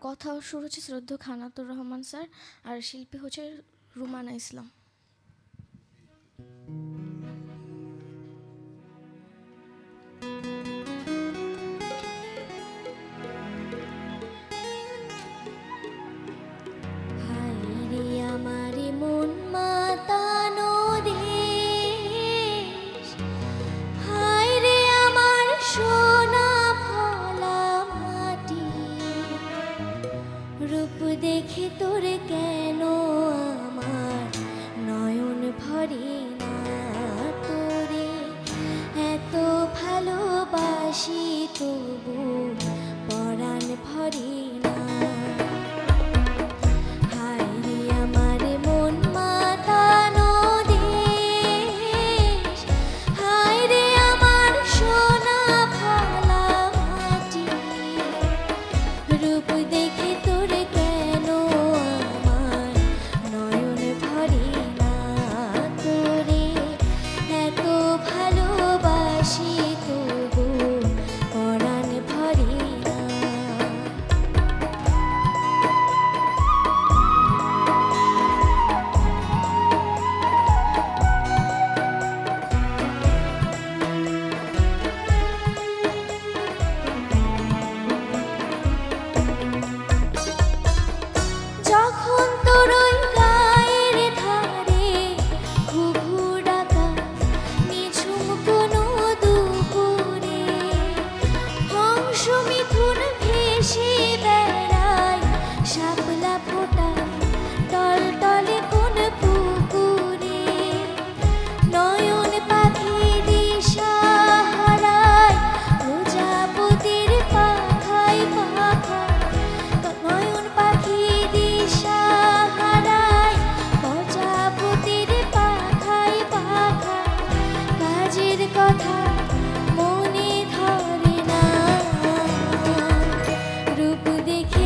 কথা ও সুর হচ্ছে শ্রদ্ধেয় খানাতুর রহমান স্যার, আর শিল্পী হচ্ছে রুমানা ইসলাম। রূপ দেখে তোর কেন আমার নয়ন ভরে না, তোরে এত ভালোবাসি তবু পরাণ ভরে না। হায় রে আমার মন মাতানো দেশ, হায় রে আমার সোনা ফলা মাটি, রূপ দেখে তোর কেন আমার নয়ন ভরে না, তোরে এত ভালোবাসি তবু পরাণ ভরে না। যখন তোর ওই গায়ের ধারে ঘুঘু ডাকা নিঝুম কোনো দুপুরে হংস মিথুন ভেসে বেড়ায় শাপলা ফোটা টলটলে কোন পুকুরে, নয়ন পাখি দিশা হারায় প্রজাপতির পাখায় পাখায়, নয়ন পাখি দিশা হারায় প্রজাপতির পাখায় পাখায়, কাজের কথা মনে ধরে না, রূপ দেখে